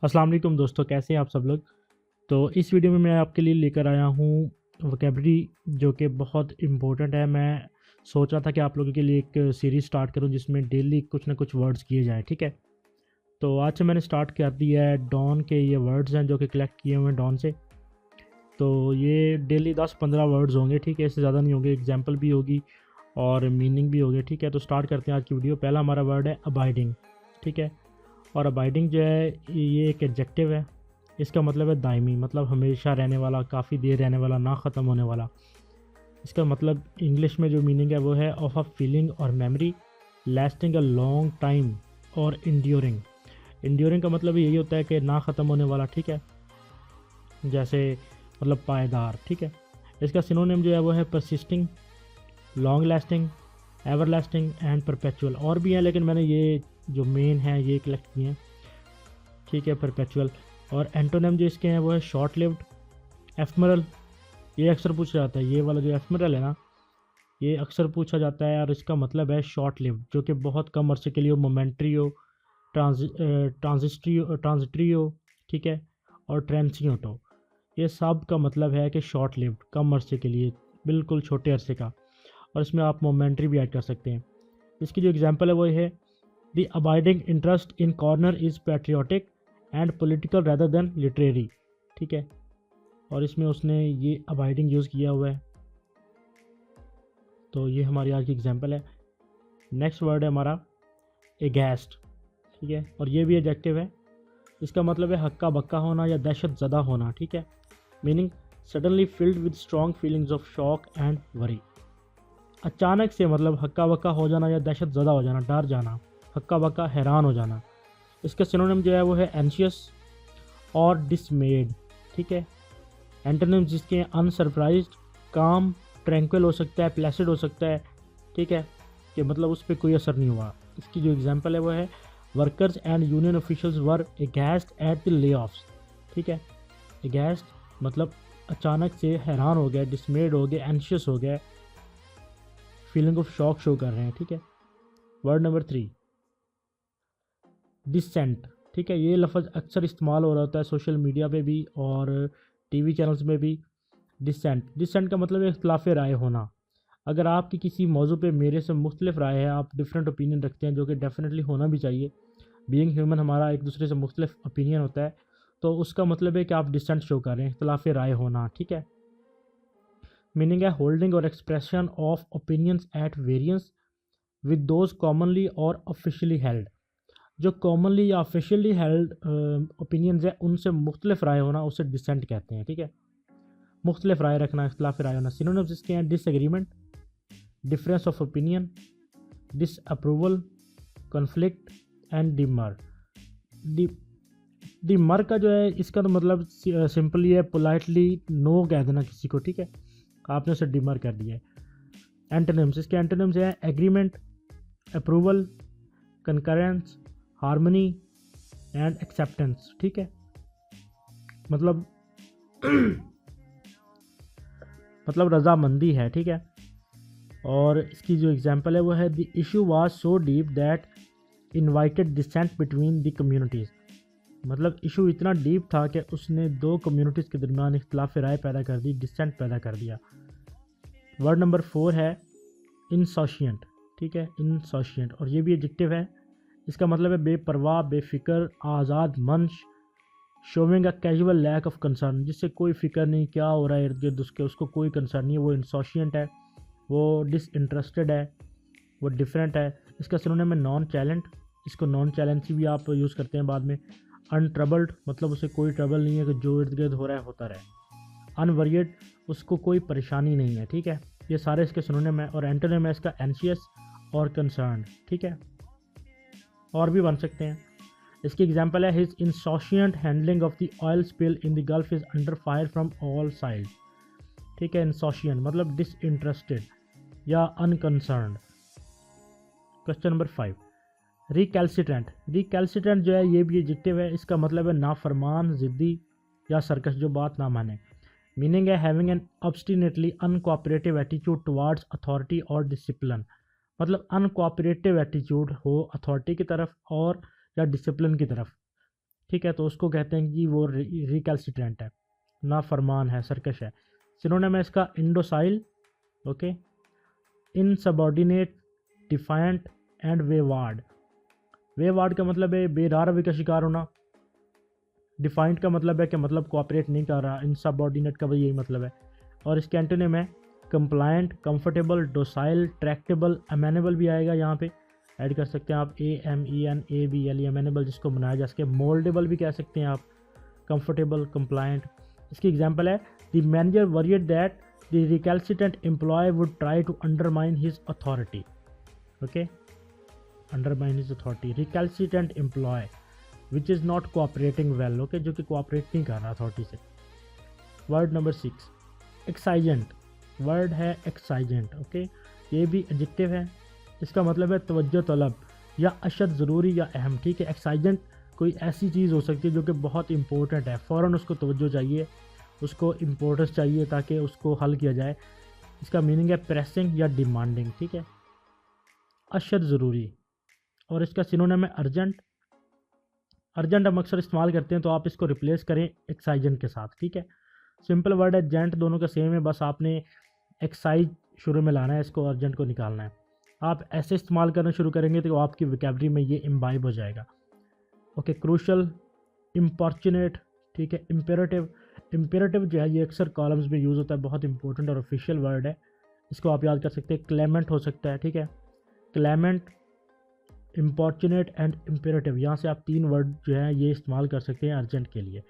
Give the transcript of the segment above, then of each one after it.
अस्सलाम वालेकुम दोस्तों, कैसे हैं आप सब लोग। तो इस वीडियो में मैं आपके लिए लेकर आया हूँ वोकेबलरी जो कि बहुत इम्पोर्टेंट है। मैं सोच रहा था कि आप लोगों के लिए एक सीरीज़ स्टार्ट करूँ जिसमें डेली कुछ ना कुछ वर्ड्स किए जाएँ, ठीक है। तो आज से मैंने स्टार्ट कर दिया है। डॉन के ये वर्ड्स हैं जो कि कलेक्ट किए हुए हैं डॉन से। तो ये डेली 10-15 वर्ड्स होंगे, ठीक है, इससे ज़्यादा नहीं होंगे। एग्जाम्पल भी होगी और मीनिंग भी होगी, ठीक है। तो स्टार्ट करते हैं आज की वीडियो। पहला हमारा वर्ड है अबाइडिंग, ठीक है। और अबाइडिंग जो है ये एक एडजेक्टिव है। इसका मतलब है दायमी, मतलब हमेशा रहने वाला, काफ़ी देर रहने वाला, ना ख़त्म होने वाला। इसका मतलब इंग्लिश में जो मीनिंग है वो है ऑफ अ फीलिंग और memory lasting a long time और इंड्योरिंग। इंड्योरिंग का मतलब यही होता है कि ना ख़त्म होने वाला, ठीक है, जैसे मतलब पायदार, ठीक है। इसका सिनोनिम जो है वो है persisting, long lasting, ever lasting and perpetual. और भी हैं लेकिन मैंने ये जो मेन है ये कलेक्ट किए हैं, ठीक है, परपेचुअल। और एंटोनिम जो इसके हैं वो है शॉर्ट लिव्ड, एफमरल। ये अक्सर पूछा जाता है, ये वाला जो एफमरल है ना, ये अक्सर पूछा जाता है और इसका मतलब है शॉर्ट लिव्ड, जो कि बहुत कम अरसे के लिए हो, मोमेंट्री हो, ट्रांजिटरी हो, ठीक है, और ट्रांसिएंट हो। ये सब का मतलब है कि शॉर्ट लिव्ड, कम अरसे के लिए, बिल्कुल छोटे अरसे का। और इसमें आप मोमेंट्री भी ऐड कर सकते हैं। इसकी जो एग्जांपल है वो ये है, the abiding interest in corner is patriotic and political rather than literary, ठीक है। और इसमें उसने ये अबाइडिंग यूज़ किया हुआ है। तो ये हमारी आज की एग्जांपल है। नेक्स्ट वर्ड है हमारा एगैस्ट, ठीक है, और ये भी एडजेक्टिव है। इसका मतलब है हक्का बक्का होना या दहशत ज़दा होना, ठीक है। Meaning suddenly filled with strong feelings of shock and worry. अचानक से मतलब हक्का बक्का हो जाना या दहशत ज़दा हो जाना, डर जाना, हक्का बक्का हैरान हो जाना। इसका सिनोनिम जो है वो है एंशियस और डिसमेड, ठीक है। एंटोनिम्स जिसके अनसरप्राइज्ड, काम, ट्रैंक्विल हो सकता है, प्लेसिड हो सकता है, ठीक है, कि मतलब उस पर कोई असर नहीं हुआ। इसकी जो एग्जांपल है वो है workers and union officials were against at the layoffs, ठीक है। एगैस्ट मतलब अचानक से हैरान हो गया, डिसमेड हो गया, एंशियस हो गया, फीलिंग ऑफ शॉक शो कर रहे हैं, ठीक है। वर्ड नंबर 3 डिसेंट, ठीक है। ये लफ्ज़ अक्सर इस्तेमाल हो रहा होता है सोशल मीडिया पे भी और टीवी चैनल्स में भी। डिसेंट, डिसेंट का मतलब है इख्तलाफ राय होना। अगर आपकी किसी मौजू पे मेरे से मुख्तलिफ राय है, आप डिफरेंट ओपिनियन रखते हैं, जो कि डेफिनेटली होना भी चाहिए, बीइंग ह्यूमन हमारा एक दूसरे से मुख्तलिफ ओपिनियन होता है, तो उसका मतलब है कि आप डिसेंट शो कर रहे हैं, इख्तलाफ राय होना, ठीक है। मीनिंग है होल्डिंग और expression of opinions at variance with those commonly और ऑफिशियली हेल्ड। जो कॉमनली या ऑफिशियली हेल्ड ओपिनियंस है उनसे मुख्तलिफ राय होना उसे डिसेंट कहते हैं, ठीक है। मुख्तलिफ राय रखना, इख्तलाफ राय होना। सिनोनिम्स इसके हैं disagreement, difference of opinion, disapproval, conflict and demur. Demur का जो है इसका तो मतलब सिंपली है पोलाइटली नो कह देना किसी को, ठीक है, आपने उसे डिमर कर दिया है। एंटोनिम्स इसके एंटोनिम्स हैं agreement, approval, concurrence, harmony and acceptance, ठीक है। मतलब मतलब रजामंदी है, ठीक है। और इसकी जो एग्जांपल है वो है the issue was so deep that invited dissent between the communities. मतलब इशू इतना डीप था कि उसने दो कम्युनिटीज़ के दरमियान इख्तलाफ राय पैदा कर दी, डिसेंट पैदा कर दिया। वर्ड नंबर 4 है इनसोशिएंट, ठीक है, इनसोशिएंट, और ये भी एडजेक्टिव है। इसका मतलब है बेपरवाह, बेफिक्र, आज़ाद मंश, showing a casual lack of concern, जिससे कोई फिक्र नहीं क्या हो रहा है इर्द गिर्द उसके, उसको कोई कंसर्न नहीं है, वो इनसोशिएंट है, वो डिसइंटरेस्टेड है, वो डिफरेंट है। इसका सिनोनिम है नॉन चैलेंट। इसको नॉन चैलेंज भी आप यूज़ करते हैं बाद में। अनट्रबल्ड मतलब उसे कोई ट्रबल नहीं है कि जो इर्द गिर्द हो रहा है होता रहे। अनवरियड उसको कोई परेशानी नहीं है, ठीक है। ये सारे इसके सिनोनिम है। और एंटोनिम है इसका एंशियस और कंसर्न, ठीक है। और भी बन सकते हैं। इसकी एग्जांपल है his insouciant handling of the oil spill in the Gulf is under fire from all side, ठीक है। इंसोशिएंट मतलब डिसइंटरेस्टेड या unconcerned. Question number 5 recalcitrant. Recalcitrant जो है ये भी एडजेक्टिव है। इसका मतलब है नाफरमान, ज़िद्दी या सरकश, जो बात ना माने। मीनिंग है having an obstinately uncooperative attitude towards authority और डिसिप्लिन। मतलब अनकोऑपरेटिव एटीट्यूड हो अथॉरिटी की तरफ और या डिसिप्लिन की तरफ, ठीक है, तो उसको कहते हैं कि वो रिकैल्सिट्रेंट है, ना फरमान है, सरकश है। सिनोनिम है इसका इंडोसाइल, ओके, इनसबॉर्डिनेट, डिफायंट एंड वेवार्ड। वेवार्ड का मतलब है बेरारवी का शिकार होना, डिफाइंट का मतलब है कि मतलब कोऑपरेट नहीं कर रहा, इनसबॉर्डिनेट का भी यही मतलब है। और इसके एंटोनिम है कंप्लायंट, कंफर्टेबल, डोसाइल, ट्रैक्टेबल, अमेनेबल भी आएगा यहाँ पे ऐड कर सकते हैं आप, AMENABLE, अमेनेबल जिसको बनाया जा सके, मोल्डेबल भी कह सकते हैं आप, कंफर्टेबल, कंप्लायंट। इसकी एग्जांपल है the manager worried that the recalcitrant employee would try to undermine his authority, okay, undermine his authority, recalcitrant employee which is not cooperating well, okay, जो कि कोऑपरेट नहीं कर रहा अथॉरिटी से। Word number 6, एक्साइजेंट। वर्ड है एक्साइजेंट, okay, ये भी adjective है, इसका मतलब है तवज्जो तलब या अशद ज़रूरी या अहम, ठीक है। एक्साइजेंट कोई ऐसी चीज़ हो सकती है जो कि बहुत इंपॉर्टेंट है, फ़ौरन उसको तवज्जो चाहिए, उसको इम्पोर्टेंस चाहिए ताकि उसको हल किया जाए। इसका मीनिंग है प्रेसिंग या डिमांडिंग, ठीक है, अशद ज़रूरी। और इसका सिनोनिम है अर्जेंट। अर्जेंट हम अक्सर इस्तेमाल करते हैं, तो आप इसको रिप्लेस करें एक्साइजेंट के साथ, ठीक है। सिंपल वर्ड है, जेंट दोनों का सेम है, बस आपने एक्साइज शुरू में लाना है, इसको अर्जेंट को निकालना है। आप ऐसे इस्तेमाल करना शुरू करेंगे तो आपकी वोकैबुलरी में ये इम्बाइब हो जाएगा, ओके। क्रूशल, इम्पॉर्चुनेट, ठीक है। इम्पेरेटिव, इम्पेरेटिव जो है ये अक्सर कॉलम्स में यूज़ होता है, बहुत इंपॉर्टेंट और ऑफिशियल वर्ड है, इसको आप याद कर सकते हैं। क्लेमेंट हो सकता है, ठीक है, क्लेमेंट, इम्पॉर्चुनेट एंड इम्पेरेटिव, यहाँ से आप 3 वर्ड जो है ये इस्तेमाल कर सकते हैं अर्जेंट के लिए।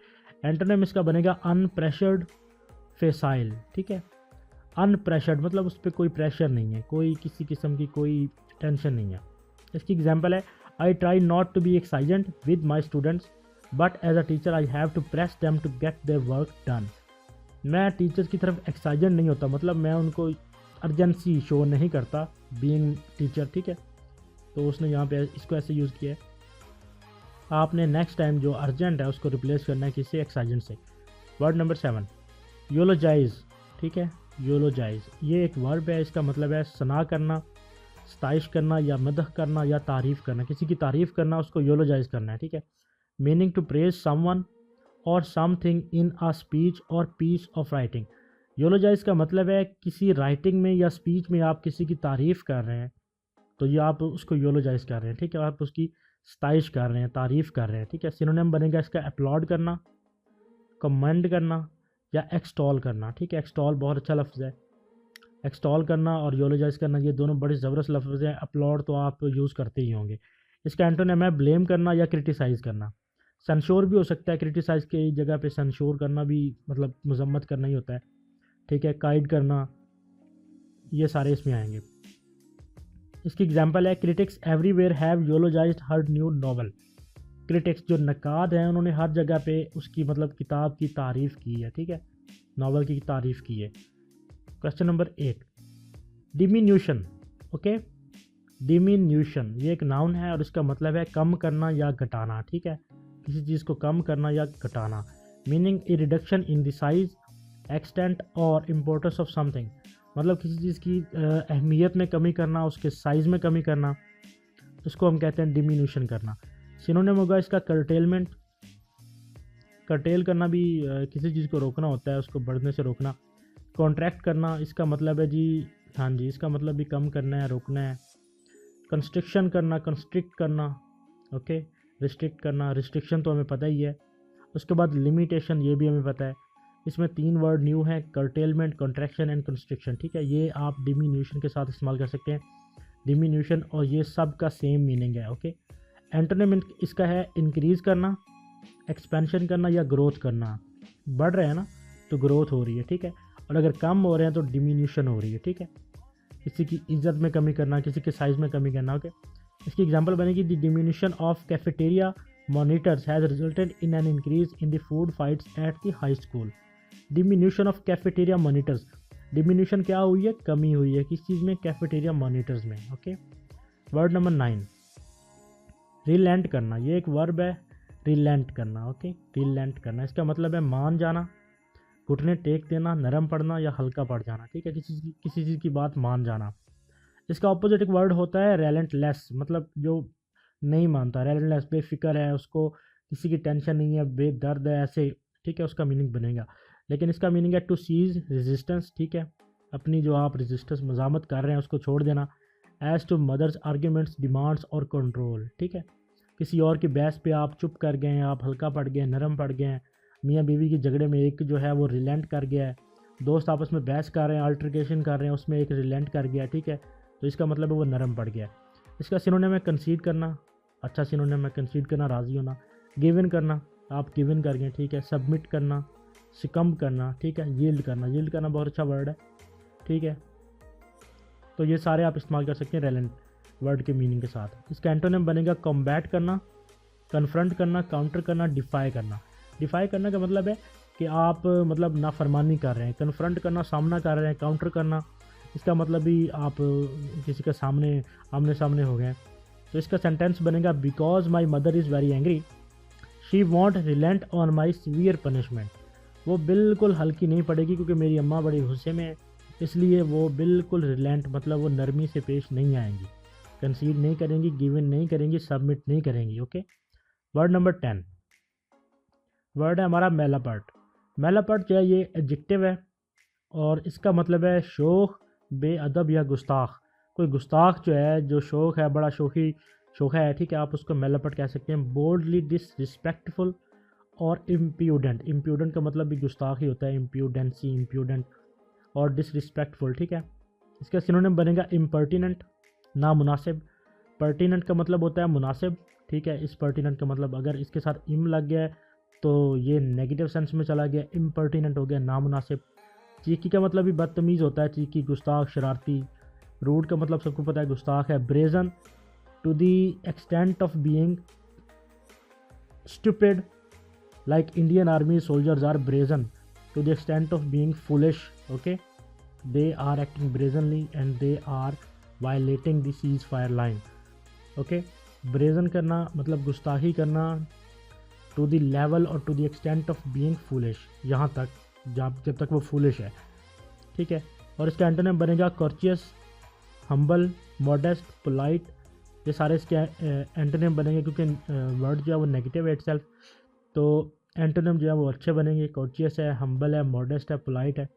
एंटोनिम इसका बनेगा अनप्रेशर्ड, फेसाइल, ठीक है। अनप्रेशर्ड मतलब उस पर कोई प्रेशर नहीं है, कोई किसी किस्म की कोई टेंशन नहीं है। इसकी एग्जांपल है I try not to be exigent with my students but as a teacher I have to press them to get their work done. मैं टीचर्स की तरफ एक्साइजेंट नहीं होता, मतलब मैं उनको अर्जेंसी शो नहीं करता बीइंग टीचर, ठीक है। तो उसने यहाँ पे इसको ऐसे यूज़ किया है। आपने नेक्स्ट टाइम जो अर्जेंट है उसको रिप्लेस करना है किसी एक्साइजेंट से। वर्ड नंबर 7, यूलोजाइज, ठीक है। यूलोजाइज ये एक वर्ब है, इसका मतलब है सना करना, स्ताइश करना या मदह करना या तारीफ़ करना, किसी की तारीफ़ करना, उसको यूलोजाइज करना है, ठीक है। मीनिंग टू प्रेज समवन और समथिंग इन अ स्पीच और पीस ऑफ राइटिंग। यूलोजाइज का मतलब है किसी राइटिंग में या स्पीच में आप किसी की तारीफ़ कर रहे हैं, तो ये आप उसको यूलोजाइज कर रहे हैं, ठीक है, आप उसकी स्ताइश कर रहे हैं, तारीफ़ कर रहे हैं, ठीक है। सिनोनिम बनेगा इसका अपलॉड करना, कमेंड करना या एक्सटॉल करना, ठीक है। एक्सटॉल बहुत अच्छा लफ्ज़ है, एक्सटॉल करना और यूलोजाइज करना ये दोनों बड़े ज़बरदस्त लफ्ज़ हैं। अपलॉड तो आप यूज़ करते ही होंगे। इसका एंटोनिम है ब्लेम करना या क्रिटिसाइज़ करना। सेंश्योर भी हो सकता है, क्रिटिसाइज़ की जगह पे सेंश्योर करना भी मतलब मजम्मत करना ही होता है, ठीक है। गाइड करना, ये सारे इसमें आएंगे। इसकी एग्जांपल है critics everywhere have eulogised her new novel. Critics जो नकाद हैं उन्होंने हर जगह पे उसकी मतलब किताब की तारीफ़ की है, ठीक है, नावल की तारीफ़ की है। Question number 8, diminution, okay. Diminution ये एक नाउन है और इसका मतलब है कम करना या घटाना, ठीक है, किसी चीज़ को कम करना या घटाना। Meaning A reduction in the size, extent और इम्पोर्टेंस ऑफ समथिंग, मतलब किसी चीज़ की अहमियत में कमी करना, उसके साइज़ में कमी करना, उसको हम कहते हैं डिमिन्यूशन करना। सिनोनिम होगा इसका कर्टेलमेंट। कर्टेल करना भी किसी चीज़ को रोकना होता है, उसको बढ़ने से रोकना। कॉन्ट्रैक्ट करना, इसका मतलब है जी, हाँ जी, इसका मतलब भी कम करना है, रोकना है। कंस्ट्रिक्शन करना, कंस्ट्रिक्ट करना, ओके, रिस्ट्रिक्ट करना, रिस्ट्रिक्शन तो हमें पता ही है। उसके बाद लिमिटेशन, ये भी हमें पता है। इसमें 3 वर्ड न्यू हैं, कर्टेलमेंट, कॉन्ट्रैक्शन एंड कंस्ट्रिक्शन, ठीक है। ये आप डिमिन्यूशन के साथ इस्तेमाल कर सकते हैं, डिमिन्यूशन, और ये सब का सेम मीनिंग है, ओके। एंटोनिम इसका है इंक्रीज़ करना, एक्सपेंशन करना या ग्रोथ करना। बढ़ रहे हैं ना तो ग्रोथ हो रही है, ठीक है, और अगर कम हो रहे हैं तो डिमिन्यूशन हो रही है, ठीक है। किसी की इज्जत में कमी करना, किसी के साइज़ में कमी करना, ओके। इसकी एग्जांपल बनेगी the diminution of cafeteria monitors has resulted in an increase in the food fights at the high school. Diminution of cafeteria monitors, diminution क्या हुई है, कमी हुई है किस चीज़ में, कैफेटेरिया मॉनिटर्स में, ओके। वर्ड नंबर 9, रिलेंट करना, ये एक वर्ब है, रिलेंट करना, ओके। रिलेंट करना इसका मतलब है मान जाना, घुटने टेक देना, नरम पड़ना या हल्का पड़ जाना, ठीक है, किसी चीज़ की बात मान जाना। इसका ऑपोजिट एक वर्ड होता है रेलेंटलेस, मतलब जो नहीं मानता, रेलेंटलेस बेफिक्र है, उसको किसी की टेंशन नहीं है, बेदर्द है, ऐसे, ठीक है, उसका मीनिंग बनेगा। लेकिन इसका मीनिंग है टू सीज रेजिस्टेंस, ठीक है, अपनी जो आप रेजिस्टेंस मज़ामत कर रहे हैं उसको छोड़ देना। As to mothers arguments demands और कंट्रोल, ठीक है, किसी और की बहस पे आप चुप कर गए हैं, आप हल्का पड़ गए हैं, नरम पड़ गए हैं। मियाँ बीवी के झगड़े में एक जो है वो रिलेंट कर गया है, दोस्त आपस में बहस कर रहे हैं, अल्टरकेशन कर रहे हैं, उसमें एक रिलेंट कर गया, ठीक है, तो इसका मतलब है वो नरम पड़ गया है। इसका सिनोनिम है कंसीड करना, अच्छा सिनोनिम है कंसीड करना, राज़ी होना। गिव इन करना, आप गिव इन कर गए, ठीक है। सबमिट करना, सिकम करना, ठीक है। यील्ड करना, यील्ड करना बहुत अच्छा वर्ड है, ठीक है। तो ये सारे आप इस्तेमाल कर सकते हैं रेलेंट वर्ड के मीनिंग के साथ। इसका एंटोनिम बनेगा कॉम्बैट करना, कन्फ्रंट करना, काउंटर करना, डिफाई करना। डिफाई करने का मतलब है कि आप मतलब नाफरमानी कर रहे हैं। कन्फ्रंट करना, सामना कर रहे हैं। काउंटर करना, इसका मतलब भी आप किसी के सामने आमने सामने हो गए। तो इसका सेंटेंस बनेगा because my mother is very angry she want reliant on my severe punishment. वो बिल्कुल हल्की नहीं पड़ेगी क्योंकि मेरी अम्मा बड़ी गुस्से में है, इसलिए वो बिल्कुल रिलेंट मतलब वो नरमी से पेश नहीं आएंगी, कंसीड नहीं करेंगी, गिवन नहीं करेंगी, सबमिट नहीं करेंगी। ओके। वर्ड नंबर 10 वर्ड है हमारा मेलापर्ट। मेलापर्ट जो है ये एडजेक्टिव है और इसका मतलब है शोख, बेअदब या गुस्ताख। कोई गुस्ताख जो है, जो शोख है, बड़ा शोखा है, ठीक है, आप उसको मेलापर्ट कह सकते हैं। बोल्डली डिसरिस्पेक्टफुल और इम्प्यूडेंट। इम्प्यूडेंट का मतलब भी गुस्ताख ही होता है, इम्प्यूडेंसी, इम्प्यूडेंट और डिसरिस्पेक्टफुल, ठीक है। इसका सिनोनिम बनेगा इम्पर्टिनेंट, नामुनासिब। पर्टिनेंट का मतलब होता है मुनासिब, ठीक है। इस पर्टिनेंट का मतलब अगर इसके साथ इम लग गया है तो ये नेगेटिव सेंस में चला गया, इम्पर्टिनेंट हो गया, नामुनासिब। चीकी का मतलब भी बदतमीज़ होता है, चीकी, गुस्ताख, शरारती। रूड का मतलब सबको पता है गुस्ताख है। Brazen, to the extent of being stupid, like Indian army soldiers are brazen to the extent of being foolish. Okay, they are acting brazenly and they are violating the ceasefire line. Okay, brazen करना मतलब गुस्ताखी करना, to the level और to the extent of being foolish, यहाँ तक जब तक वो foolish है, ठीक है। और इसका एंटोनिम बनेगा courteous, humble, modest, polite। ये सारे इसके एंटोनिम बनेंगे क्योंकि वर्ड जो है वो नेगेटिव है इटसेल्फ, तो एंटोनिम जो है वो अच्छे बनेंगे। कॉर्चियस है, हम्बल है, मॉडेस्ट है, पोलाइट है।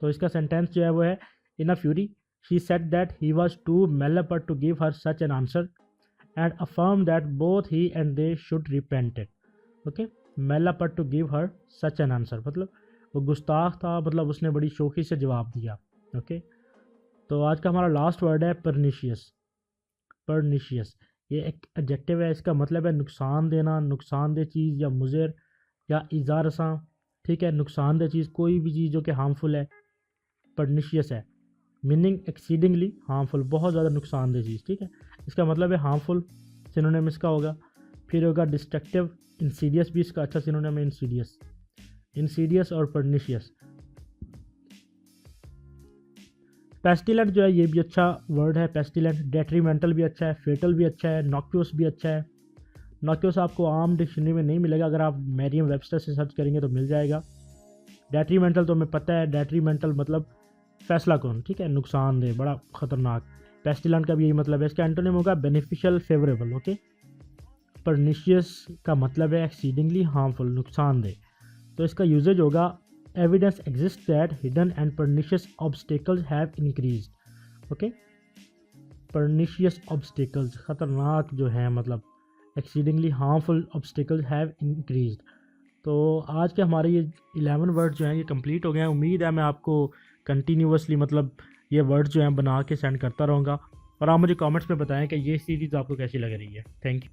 तो इसका सेंटेंस जो है वो है in a fury she said that he was too malapert to give her such an answer and affirm that both he and they should repent it. Okay, malapert to give her such an answer मतलब वो गुस्ताख था, मतलब उसने बड़ी शौकी से जवाब दिया। Okay, तो आज का हमारा लास्ट वर्ड है परनिशियस। परनिशियस ये एक एडजेक्टिव है, इसका मतलब है नुकसान देना, नुकसानदेह चीज़ या मुज़र या इज़ा रसां, ठीक है। नुकसानदेह चीज़, कोई भी चीज़ जो कि हार्मफुल है, परनिशियस है। मीनिंग एक्सीडिंगली हार्मफुल, बहुत ज़्यादा नुकसानदेह चीज़, ठीक है। इसका मतलब है हार्मफुल, सिनोनिम इसका होगा। फिर होगा डिस्ट्रक्टिव, इंसीडियस भी इसका अच्छा सिनोनिम है, इंसीडियस। इंसीडियस और परनिशियस। पेस्टिलेंट जो है ये भी अच्छा वर्ड है, पेस्टिलेंट। डेट्रीमेंटल भी अच्छा है, फेटल भी अच्छा है, नॉक्यूस भी अच्छा है। नॉक्यूस आपको आम डिक्शनरी में नहीं मिलेगा, अगर आप मैरियम वेबस्टर से सर्च करेंगे तो मिल जाएगा। डेट्रीमेंटल तो हमें पता है, डेट्रीमेंटल मतलब फैसला कौन, ठीक है, नुकसानदेह, बड़ा ख़तरनाक। पेस्टिलेंट का भी यही मतलब है। इसका एंटोनिम होगा बेनिफिशियल, फेवरेबल। ओके, परनिशियस का मतलब है एक्सीडिंगली हार्मफुल, नुकसानदेह। तो इसका यूजेज होगा evidence exists that hidden and pernicious obstacles have increased. okay, pernicious obstacles ख़तरनाक जो है, मतलब exceedingly harmful obstacles have increased। तो आज के हमारे ये 11 वर्ड जो हैं ये कंप्लीट हो गए हैं। उम्मीद है मैं आपको कंटिन्यूसली मतलब ये वर्ड जो हैं बना के सेंड करता रहूँगा और आप मुझे कमेंट्स में बताएं कि ये सीरीज़ आपको कैसी लग रही है। Thank you.